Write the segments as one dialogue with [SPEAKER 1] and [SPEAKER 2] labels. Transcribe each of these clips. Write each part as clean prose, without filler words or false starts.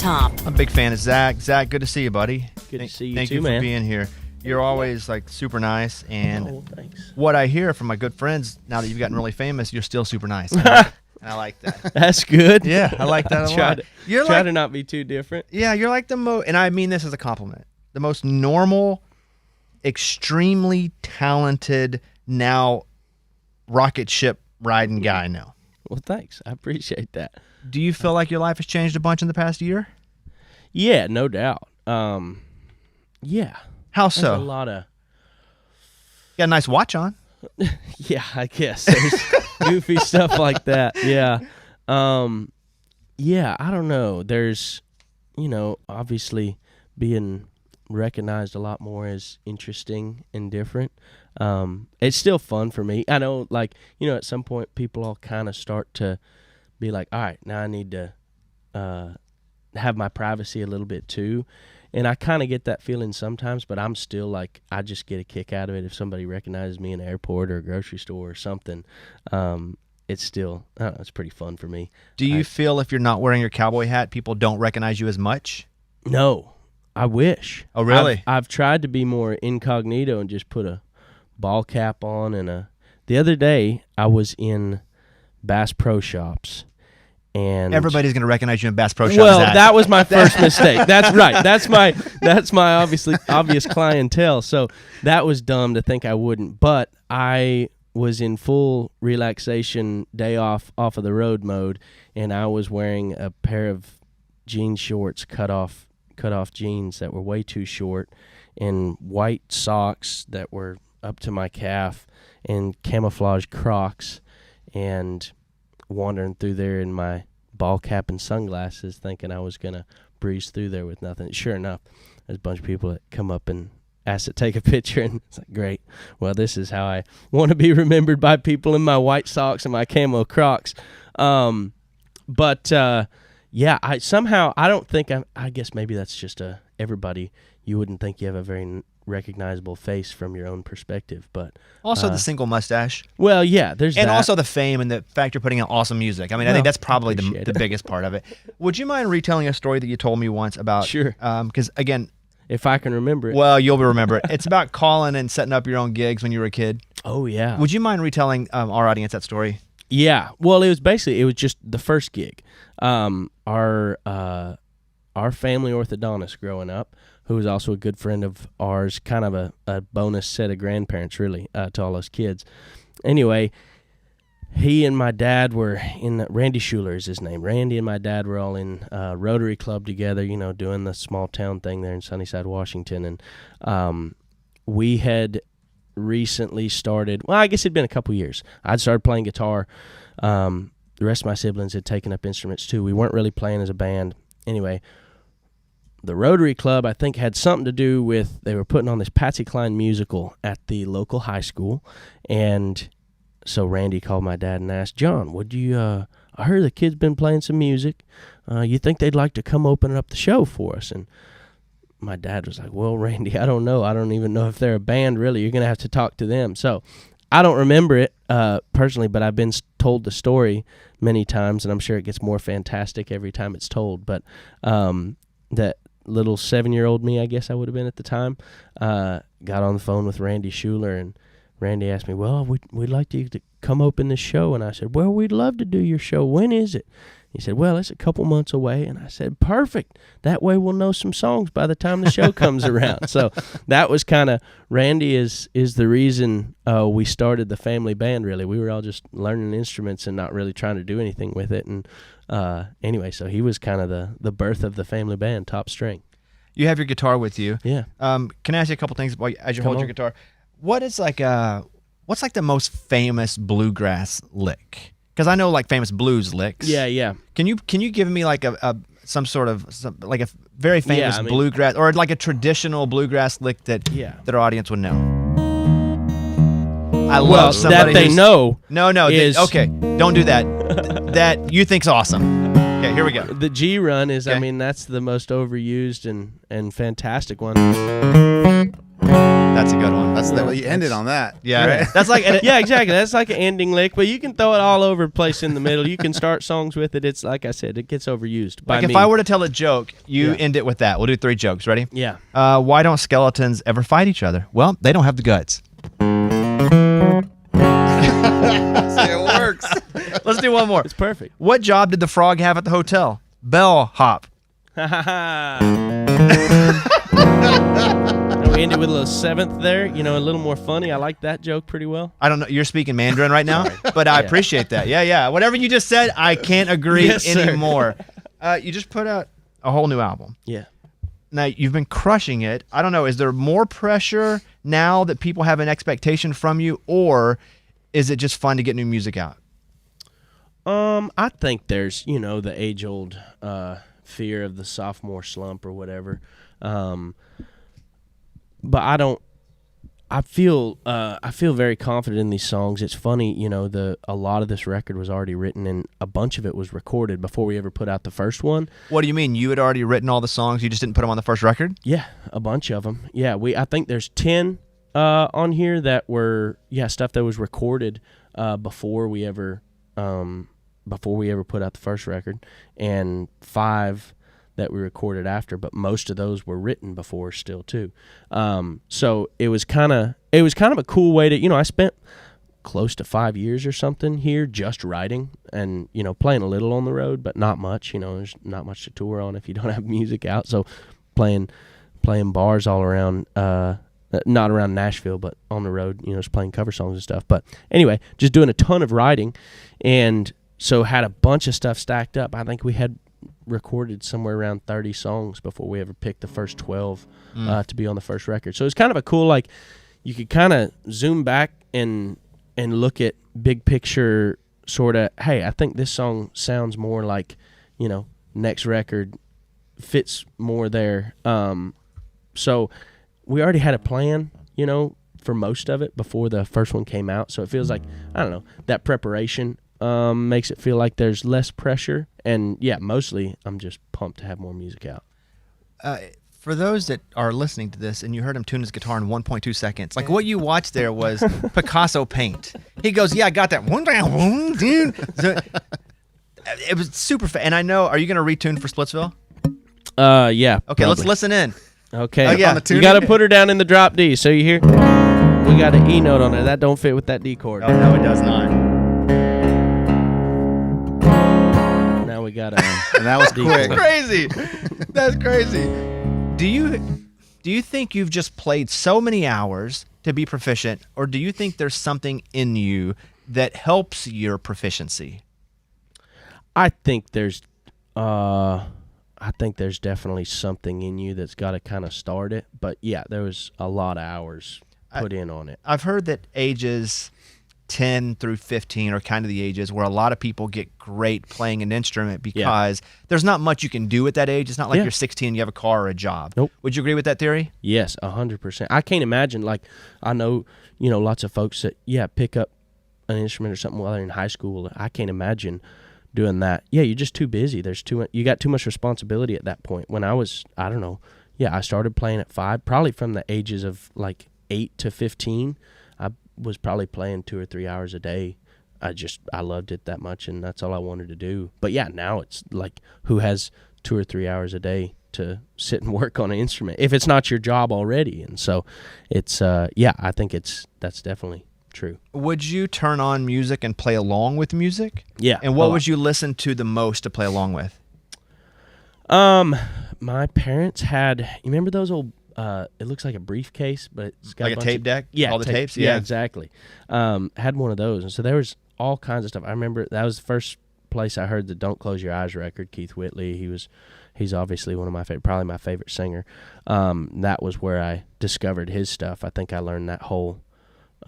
[SPEAKER 1] top.
[SPEAKER 2] I'm a big fan of Zach. Zach, good to see you, buddy.
[SPEAKER 3] Good to see you
[SPEAKER 2] Thank
[SPEAKER 3] too,
[SPEAKER 2] you for
[SPEAKER 3] man.
[SPEAKER 2] being here. You're always like super nice, and
[SPEAKER 3] Thanks.
[SPEAKER 2] what I hear from my good friends now that you've gotten really famous, you're still super nice. And I like that.
[SPEAKER 3] That's good.
[SPEAKER 2] Yeah, I like that a lot.
[SPEAKER 3] Try to not be too different.
[SPEAKER 2] Yeah, you're like the most, and I mean this as a compliment, the most normal, extremely talented, now rocket ship riding guy I know.
[SPEAKER 3] Well, thanks. I appreciate that.
[SPEAKER 2] Do you feel like your life has changed a bunch in the past year?
[SPEAKER 3] Yeah, no doubt. Yeah.
[SPEAKER 2] How so?
[SPEAKER 3] There's a lot of...
[SPEAKER 2] You got a nice watch on.
[SPEAKER 3] Yeah, I guess. There's goofy stuff like that. Yeah. Yeah, I don't know. There's, obviously being recognized a lot more as interesting and different. It's still fun for me. I know, at some point people all kind of start to be like, all right, now I need to have my privacy a little bit too. And I kind of get that feeling sometimes, but I'm still like, I just get a kick out of it. If somebody recognizes me in an airport or a grocery store or something, it's still, I don't know, it's pretty fun for me.
[SPEAKER 2] Do you feel if you're not wearing your cowboy hat, people don't recognize you as much?
[SPEAKER 3] No, I wish.
[SPEAKER 2] Oh, really?
[SPEAKER 3] I've tried to be more incognito and just put a ball cap on. And the other day, I was in Bass Pro Shops. And
[SPEAKER 2] everybody's going to recognize you in Bass Pro Shops.
[SPEAKER 3] Well, that was my first mistake. That's right. That's my obvious clientele. So that was dumb to think I wouldn't. But I was in full relaxation day off of the road mode, and I was wearing a pair of jean shorts, cut off jeans that were way too short, and white socks that were up to my calf, and camouflage Crocs, and wandering through there in my ball cap and sunglasses thinking I was going to breeze through there with nothing. Sure enough, there's a bunch of people that come up and ask to take a picture, and it's like, great. Well, this is how I want to be remembered by people in my white socks and my camo Crocs. Yeah, I don't think, I guess maybe that's just everybody. You wouldn't think you have a very recognizable face from your own perspective, but
[SPEAKER 2] also the single mustache.
[SPEAKER 3] Well, yeah, there's
[SPEAKER 2] and
[SPEAKER 3] that.
[SPEAKER 2] Also the fame and the fact you're putting out awesome music. I mean, I think that's probably the biggest part of it. Would you mind retelling a story that you told me once about?
[SPEAKER 3] Sure.
[SPEAKER 2] Because again,
[SPEAKER 3] if I can remember it.
[SPEAKER 2] Well, you'll remember it. It's about calling and setting up your own gigs when you were a kid.
[SPEAKER 3] Oh yeah.
[SPEAKER 2] Would you mind retelling our audience that story?
[SPEAKER 3] Yeah. Well, it was just the first gig. Our family orthodontist growing up, who was also a good friend of ours, kind of a bonus set of grandparents, really, to all us kids. Anyway, he and my dad were in, Randy Schuler is his name. Randy and my dad were all in Rotary Club together, doing the small town thing there in Sunnyside, Washington. And we had recently started, well, I guess it'd been a couple years. I'd started playing guitar. The rest of my siblings had taken up instruments too. We weren't really playing as a band. Anyway, the Rotary Club, I think, had something to do with, they were putting on this Patsy Cline musical at the local high school, and so Randy called my dad and asked, John, would you, I heard the kids been playing some music, you think they'd like to come open up the show for us? And my dad was like, well, Randy, I don't know. I don't even know if they're a band, really. You're going to have to talk to them. So I don't remember it personally, but I've been told the story many times, and I'm sure it gets more fantastic every time it's told, but that little 7-year-old me, I guess I would have been at the time, got on the phone with Randy Schuler, and Randy asked me, well, we'd like you to come open this show. And I said, well, we'd love to do your show. When is it? He said, well, it's a couple months away. And I said, perfect. That way we'll know some songs by the time the show comes around. So that was kind of, Randy is the reason we started the family band, really. We were all just learning instruments and not really trying to do anything with it. And anyway, so he was kind of the birth of the family band, Top String.
[SPEAKER 2] You have your guitar with you.
[SPEAKER 3] Yeah.
[SPEAKER 2] Can I ask you a couple things as you hold your guitar? What is what's the most famous bluegrass lick? Because I know famous blues licks.
[SPEAKER 3] Yeah.
[SPEAKER 2] Can you give me some sort of a very famous bluegrass or a traditional bluegrass lick that our audience would know? I love somebody
[SPEAKER 3] that they know.
[SPEAKER 2] No, okay, don't do that. That you think's awesome. Okay, here we go.
[SPEAKER 3] The G run is, that's the most overused and fantastic one.
[SPEAKER 2] That's a good one.
[SPEAKER 1] That's you ended on that.
[SPEAKER 2] Yeah,
[SPEAKER 1] Right?
[SPEAKER 2] that's like
[SPEAKER 3] Yeah, exactly. That's like an ending lick, but you can throw it all over the place in the middle. You can start songs with it. It's like I said, it gets overused. By
[SPEAKER 2] like
[SPEAKER 3] me.
[SPEAKER 2] if I were to tell a joke, you end it with that. We'll do 3 jokes. Ready?
[SPEAKER 3] Yeah.
[SPEAKER 2] Why don't skeletons ever fight each other? Well, they don't have the guts.
[SPEAKER 1] It works.
[SPEAKER 2] Let's do one more.
[SPEAKER 3] It's perfect.
[SPEAKER 2] What job did the frog have at the hotel? Bellhop.
[SPEAKER 3] And we ended with a little 7th there. You know, a little more funny. I like that joke pretty well.
[SPEAKER 2] I don't know. You're speaking Mandarin right now, but I appreciate that. Yeah. Whatever you just said, I can't agree anymore. You just put out a whole new album.
[SPEAKER 3] Yeah.
[SPEAKER 2] Now, you've been crushing it. I don't know. Is there more pressure now that people have an expectation from you, or is it just fun to get new music out?
[SPEAKER 3] I think there's, the age-old fear of the sophomore slump or whatever. But I feel very confident in these songs. It's funny, a lot of this record was already written and a bunch of it was recorded before we ever put out the first one.
[SPEAKER 2] What do you mean? You had already written all the songs, you just didn't put them on the first record?
[SPEAKER 3] Yeah, a bunch of them. Yeah, I think there's 10 on here that were stuff that was recorded before we ever put out the first record, and 5 that we recorded after, but most of those were written before still too. So it was kind of a cool way to, I spent close to 5 years or something here just writing and, playing a little on the road, but not much. There's not much to tour on if you don't have music out. So playing bars all around, not around Nashville, but on the road, just playing cover songs and stuff. But anyway, just doing a ton of writing, and so had a bunch of stuff stacked up. I think we had recorded somewhere around 30 songs before we ever picked the first 12 to be on the first record. So it's kind of a cool, like, you could kind of zoom back and look at big picture sort of, hey, I think this song sounds more like, next record fits more there. So we already had a plan, for most of it before the first one came out. So it feels like, I don't know, that preparation makes it feel like there's less pressure. And mostly I'm just pumped to have more music out.
[SPEAKER 2] For those that are listening to this and you heard him tune his guitar in 1.2 seconds, like what you watched there was Picasso paint. He goes, yeah, I got that. So, it was super fast. And I know, are you going to retune for Splitsville?
[SPEAKER 3] Yeah.
[SPEAKER 2] Okay,
[SPEAKER 3] probably.
[SPEAKER 2] let's listen in.
[SPEAKER 3] Okay.
[SPEAKER 2] Oh, yeah.
[SPEAKER 3] You got to put her down in the drop D. So you hear? We got an E note on there. That don't fit with that D chord.
[SPEAKER 2] Oh, no, it does not.
[SPEAKER 3] Now we got
[SPEAKER 1] And that was quick.
[SPEAKER 2] Crazy. That's crazy. Do you think you've just played so many hours to be proficient, or do you think there's something in you that helps your proficiency?
[SPEAKER 3] I think there's definitely something in you that's got to kind of start it. But yeah, there was a lot of hours put in on it.
[SPEAKER 2] I've heard that ages 10 through 15 are kind of the ages where a lot of people get great playing an instrument because there's not much you can do at that age. It's not like you're 16 and you have a car or a job.
[SPEAKER 3] Nope.
[SPEAKER 2] Would you agree with that theory?
[SPEAKER 3] Yes, 100%. I can't imagine, like, I know, lots of folks that, pick up an instrument or something while they're in high school. I can't imagine doing that. Yeah, you're just too busy. You got too much responsibility at that point. When I was, I don't know, I started playing at 5, probably from the ages of like 8 to 15. I was probably playing 2 or 3 hours a day. I loved it that much, and that's all I wanted to do. But yeah, now it's like, who has 2 or 3 hours a day to sit and work on an instrument if it's not your job already? And so it's I think that's definitely true.
[SPEAKER 2] Would you turn on music and play along with music?
[SPEAKER 3] Yeah.
[SPEAKER 2] And what would you listen to the most to play along with?
[SPEAKER 3] My parents had, you remember those old it looks like a briefcase, but it's got
[SPEAKER 2] like a tape deck?
[SPEAKER 3] Yeah,
[SPEAKER 2] all the tapes?
[SPEAKER 3] Yeah, exactly. Had one of those, and so there was all kinds of stuff. I remember that was the first place I heard the "Don't Close Your Eyes" record. Keith Whitley, he's obviously one of my favorite, probably my favorite singer. That was where I discovered his stuff. I think I learned that whole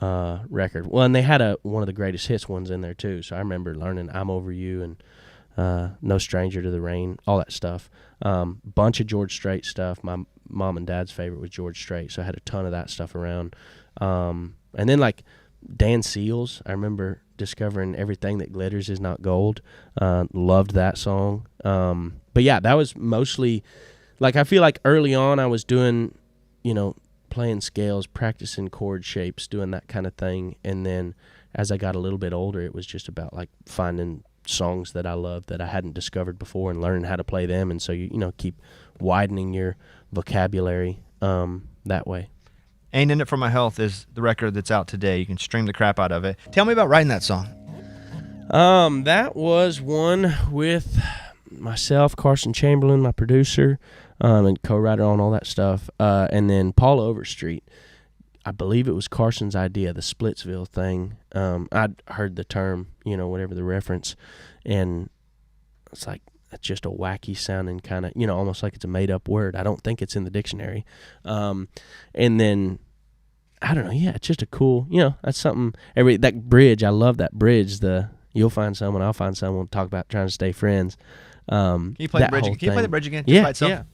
[SPEAKER 3] record. Well, and they had one of the greatest hits ones in there too. So I remember learning "I'm Over You" and "No Stranger to the Rain," all that stuff. Bunch of George Strait stuff. My mom and dad's favorite was George Strait, so I had a ton of that stuff around. And then like Dan Seals, I remember discovering "Everything That Glitters Is Not Gold." Loved that song. But yeah, that was mostly, like, I feel like early on I was doing, playing scales, practicing chord shapes, doing that kind of thing. And then as I got a little bit older, it was just about like finding songs that I loved that I hadn't discovered before and learning how to play them. And so you keep widening your vocabulary that way.
[SPEAKER 2] Ain't In It For My Health is the record that's out today. You can stream the crap out of it. Tell me about writing that song.
[SPEAKER 3] That was one with myself, Carson Chamberlain, my producer, and co-writer on all that stuff, and then Paul Overstreet. I believe it was Carson's idea, the Splitsville thing. I'd heard the term, whatever the reference, and it's like, it's just a wacky sounding kind of, almost like it's a made-up word. I don't think it's in the dictionary. And then, I don't know, yeah, it's just a cool, that's something, that bridge, I love that bridge, you'll find someone, I'll find someone, talk about trying to stay friends.
[SPEAKER 2] Can you play the bridge? Can you play the bridge again?
[SPEAKER 3] Yeah, yeah.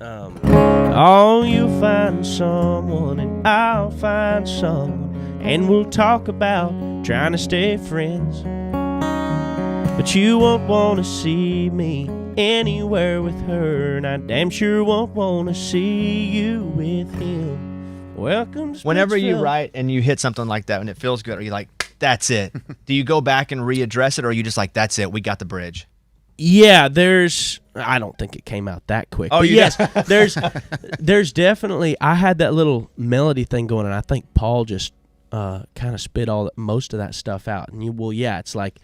[SPEAKER 3] Oh, you'll find someone and I'll find someone, and we'll talk about trying to stay friends. But you won't want to see me anywhere with her, and I damn sure won't want to see you with him. Welcome to
[SPEAKER 2] Whenever you
[SPEAKER 3] Splitsville.
[SPEAKER 2] write and you hit something like that and it feels good, are you like, that's it? Do you go back and readdress it, or are you just like, that's it, we got the bridge?
[SPEAKER 3] Yeah, I don't think it came out that quick.
[SPEAKER 2] Oh,
[SPEAKER 3] but
[SPEAKER 2] you
[SPEAKER 3] yes, there's definitely, I had that little melody thing going, and I think Paul just kind of spit most of that stuff out. And it's like,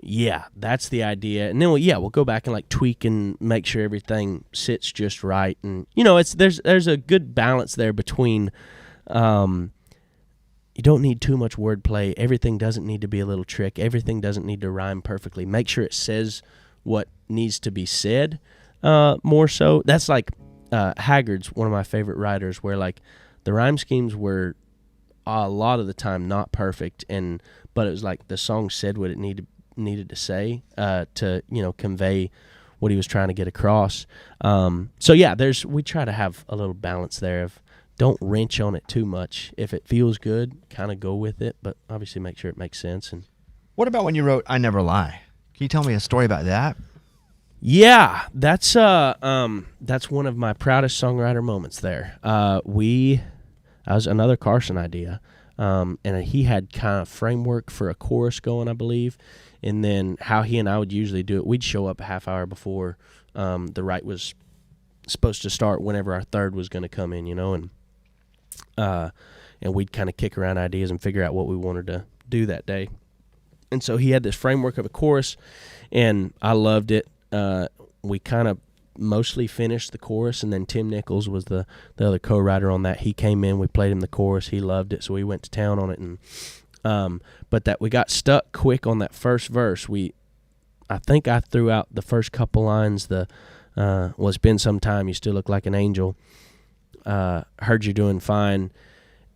[SPEAKER 3] yeah, that's the idea. And then we'll go back and like tweak and make sure everything sits just right. And there's a good balance there between you don't need too much wordplay. Everything doesn't need to be a little trick. Everything doesn't need to rhyme perfectly. Make sure it says what needs to be said more so. That's like Haggard's one of my favorite writers, where like the rhyme schemes were a lot of the time not perfect, but it was like the song said what it needed to say to convey what he was trying to get across. We try to have a little balance there of don't wrench on it too much. If it feels good, kind of go with it, but obviously make sure it makes sense. And
[SPEAKER 2] what about when you wrote I Never Lie? Can you tell me a story about that?
[SPEAKER 3] yeah, that's one of my proudest songwriter moments there. That was another Carson idea, and he had kind of framework for a chorus going, I believe. And then how he and I would usually do it, we'd show up a half hour before the write was supposed to start, whenever our third was going to come in, and we'd kind of kick around ideas and figure out what we wanted to do that day. And so he had this framework of a chorus, and I loved it. We kind of mostly finished the chorus, and then Tim Nichols was the other co-writer on that. He came in, we played him the chorus, he loved it, so we went to town on it. And but that we got stuck quick on that first verse. I think I threw out the first couple lines. Well, it's been some time, you still look like an angel, heard you're doing fine,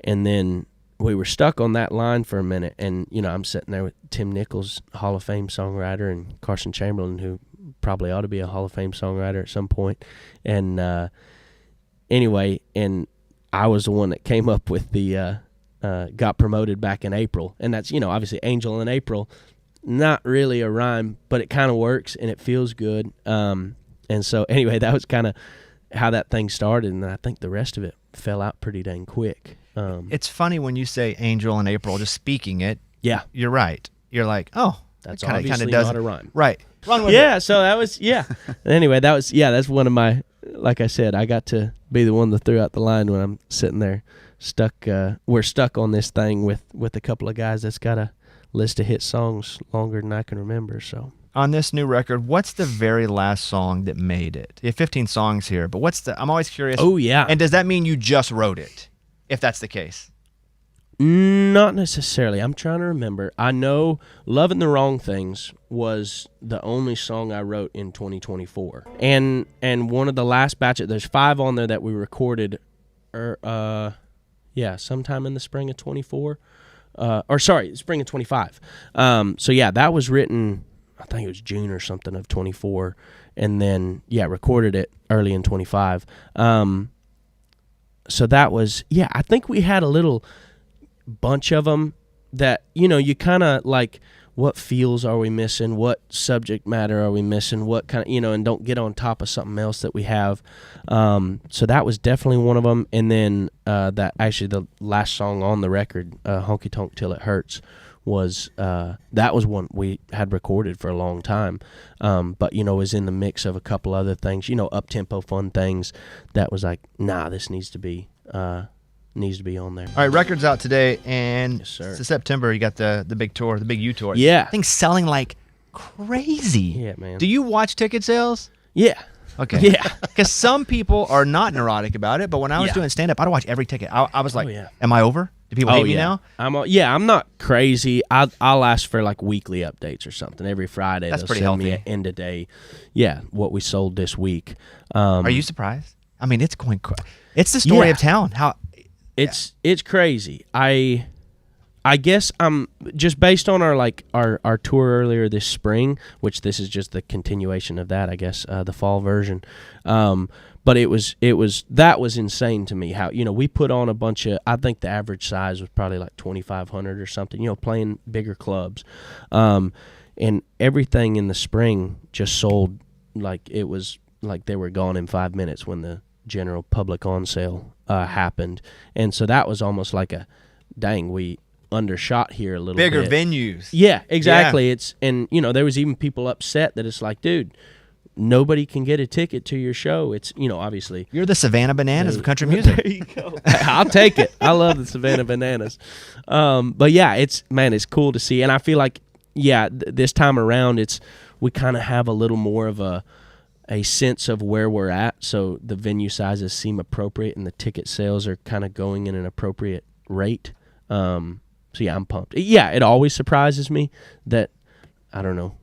[SPEAKER 3] and then we were stuck on that line for a minute. And I'm sitting there with Tim Nichols, Hall of Fame songwriter, and Carson Chamberlain, who probably ought to be a Hall of Fame songwriter at some point. And anyway, and I was the one that came up with the got promoted back in April, and that's obviously Angel in April, not really a rhyme, but it kind of works and it feels good. And so anyway, that was kind of how that thing started, and I think the rest of it fell out pretty dang quick.
[SPEAKER 2] It's funny when you say Angel in April, just speaking it.
[SPEAKER 3] Yeah,
[SPEAKER 2] you're right. You're like, oh,
[SPEAKER 3] that's
[SPEAKER 2] kinda
[SPEAKER 3] obviously
[SPEAKER 2] does
[SPEAKER 3] not a rhyme,
[SPEAKER 2] right? Run with it.
[SPEAKER 3] So that was Anyway, that's one of my. Like I said, I got to be the one that threw out the line when I'm sitting there stuck. We're stuck on this thing with a couple of guys that's got a list of hit songs longer than I can remember. So
[SPEAKER 2] on this new record, what's the very last song that made it? You have 15 songs here, but I'm always curious.
[SPEAKER 3] Oh yeah.
[SPEAKER 2] And does that mean you just wrote it? If that's the case.
[SPEAKER 3] Not necessarily. I'm trying to remember. I know Loving the Wrong Things was the only song I wrote in 2024. And one of the last batches, there's 5 on there that we recorded sometime in the spring of 24. Spring of 25. So yeah, that was written, I think it was June or something of 24, and then recorded it early in 25. So that was, I think we had a little bunch of them that, you kind of like what feels are we missing, what subject matter are we missing, what kind of, and don't get on top of something else that we have. So that was definitely one of them. And then that actually the last song on the record, Honky Tonk Till It Hurts, was that was one we had recorded for a long time, but was in the mix of a couple other things, up-tempo fun things that was like, nah, this needs to be on there.
[SPEAKER 2] All right, record's out today, and
[SPEAKER 3] Yes, sir.
[SPEAKER 2] it's September. You got the big tour, the big U tour.
[SPEAKER 3] Yeah.
[SPEAKER 2] Things selling like crazy.
[SPEAKER 3] Yeah, man.
[SPEAKER 2] Do you watch ticket sales?
[SPEAKER 3] Yeah.
[SPEAKER 2] Okay.
[SPEAKER 3] Yeah.
[SPEAKER 2] Because some people are not neurotic about it, but when I was
[SPEAKER 3] Yeah.
[SPEAKER 2] doing stand-up, I'd watch every ticket. I was like,
[SPEAKER 3] yeah.
[SPEAKER 2] am I over? Do people hate me
[SPEAKER 3] yeah.
[SPEAKER 2] now?
[SPEAKER 3] I'm not crazy. I'll ask for like weekly updates or something every Friday.
[SPEAKER 2] That's
[SPEAKER 3] They'll
[SPEAKER 2] pretty
[SPEAKER 3] send me
[SPEAKER 2] healthy.
[SPEAKER 3] an end of day. Yeah, what we sold this week.
[SPEAKER 2] Are you surprised? I mean, it's going it's the story
[SPEAKER 3] Yeah.
[SPEAKER 2] of town. How
[SPEAKER 3] It's crazy. I guess I'm just based on our tour earlier this spring, which this is just the continuation of that, I guess, the fall version. But it was that was insane to me how we put on a bunch of, I think the average size was probably like 2,500 or something, playing bigger clubs, and everything in the spring just sold like it was like they were gone in 5 minutes when the general public on sale happened. And so that was almost like a dang, we undershot here a little
[SPEAKER 2] bigger
[SPEAKER 3] bit.
[SPEAKER 2] venues.
[SPEAKER 3] Yeah, exactly. It's and there was even people upset that it's like, dude, nobody can get a ticket to your show. It's obviously
[SPEAKER 2] You're the Savannah Bananas of country music.
[SPEAKER 3] there you go. I'll take it. I love the Savannah Bananas. But yeah, it's cool to see, and I feel like this time around we kind of have a little more of a sense of where we're at, so the venue sizes seem appropriate and the ticket sales are kind of going in an appropriate rate. So yeah, I'm pumped. Yeah, it always surprises me that, I don't know,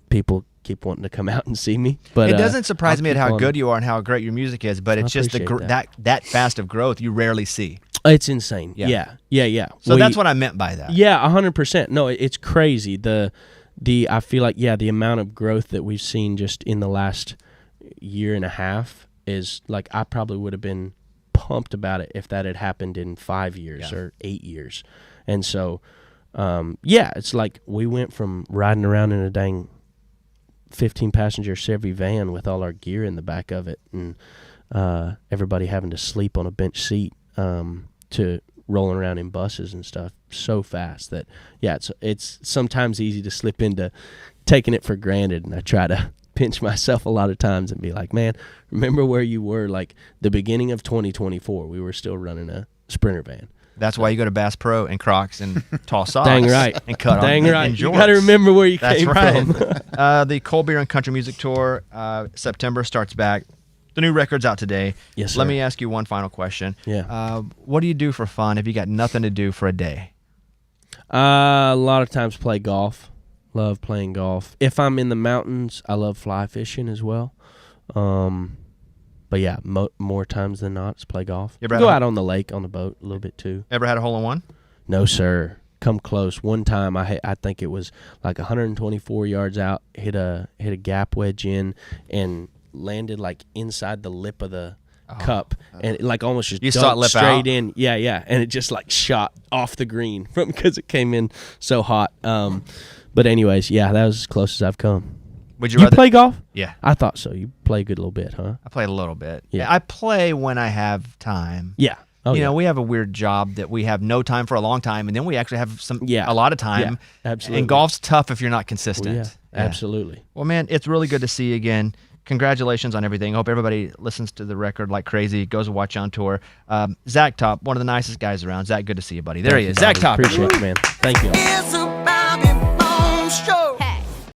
[SPEAKER 3] people keep wanting to come out and see me. But
[SPEAKER 2] it doesn't surprise
[SPEAKER 3] I'll
[SPEAKER 2] me at
[SPEAKER 3] keep
[SPEAKER 2] how
[SPEAKER 3] on.
[SPEAKER 2] good you are and how great your music is, but it's just
[SPEAKER 3] appreciate
[SPEAKER 2] that fast of growth you rarely see.
[SPEAKER 3] It's insane.
[SPEAKER 2] Yeah.
[SPEAKER 3] Yeah.
[SPEAKER 2] So that's what I meant by that.
[SPEAKER 3] Yeah, 100%. No, it's crazy. I feel like the amount of growth that we've seen just in the last year and a half is like, I probably would have been pumped about it if that had happened in 5 years or 8 years. And so it's like we went from riding around in a dang 15-passenger Chevy van with all our gear in the back of it, and everybody having to sleep on a bench seat, to rolling around in buses and stuff so fast that it's sometimes easy to slip into taking it for granted. And I try to pinch myself a lot of times and be like, man, remember where you were like the beginning of 2024. We were still running a Sprinter van.
[SPEAKER 2] That's why you go to Bass Pro and Crocs and tall socks.
[SPEAKER 3] Dang right.
[SPEAKER 2] And cut
[SPEAKER 3] Dang
[SPEAKER 2] on
[SPEAKER 3] right.
[SPEAKER 2] and
[SPEAKER 3] You
[SPEAKER 2] jorts.
[SPEAKER 3] got to remember where you
[SPEAKER 2] That's
[SPEAKER 3] came
[SPEAKER 2] right.
[SPEAKER 3] from.
[SPEAKER 2] The Cold Beer and Country Music Tour, September starts back. The new record's out today.
[SPEAKER 3] Yes, sir.
[SPEAKER 2] Let me ask you one final question.
[SPEAKER 3] Yeah.
[SPEAKER 2] What do you do for fun if you got nothing to do for a day?
[SPEAKER 3] A lot of times play golf. Love playing golf. If I'm in the mountains, I love fly fishing as well. But yeah, more times than not, it's play golf.
[SPEAKER 2] You ever
[SPEAKER 3] Go
[SPEAKER 2] had
[SPEAKER 3] out on the lake on the boat a little bit too.
[SPEAKER 2] Ever had a hole-in-one?
[SPEAKER 3] No, sir. Come close. One time, I think it was like 124 yards out. Hit a gap wedge in and landed like inside the lip of the cup, and it like almost just
[SPEAKER 2] You saw it
[SPEAKER 3] dunked
[SPEAKER 2] lip
[SPEAKER 3] straight
[SPEAKER 2] out?
[SPEAKER 3] in. Yeah, and it just like shot off the green from because it came in so hot. But anyways, that was as close as I've come.
[SPEAKER 2] Would
[SPEAKER 3] You
[SPEAKER 2] rather
[SPEAKER 3] play golf?
[SPEAKER 2] Yeah,
[SPEAKER 3] I thought so. You play a good little bit, huh?
[SPEAKER 2] I played a little bit.
[SPEAKER 3] Yeah.
[SPEAKER 2] I play when I have time.
[SPEAKER 3] Yeah. Oh,
[SPEAKER 2] You
[SPEAKER 3] yeah.
[SPEAKER 2] know, we have a weird job that we have no time for a long time, and then we actually have a lot of time.
[SPEAKER 3] Yeah, absolutely.
[SPEAKER 2] And golf's tough if you're not
[SPEAKER 3] Well,
[SPEAKER 2] consistent.
[SPEAKER 3] yeah, absolutely.
[SPEAKER 2] Well, man, it's really good to see you again. Congratulations on everything. I hope everybody listens to the record like crazy, goes to watch you on tour. Zach Top, one of the nicest guys around. Zach, good to see you, buddy. There he is. Zach Top.
[SPEAKER 3] Appreciate it, man. Thank you.
[SPEAKER 4] It's a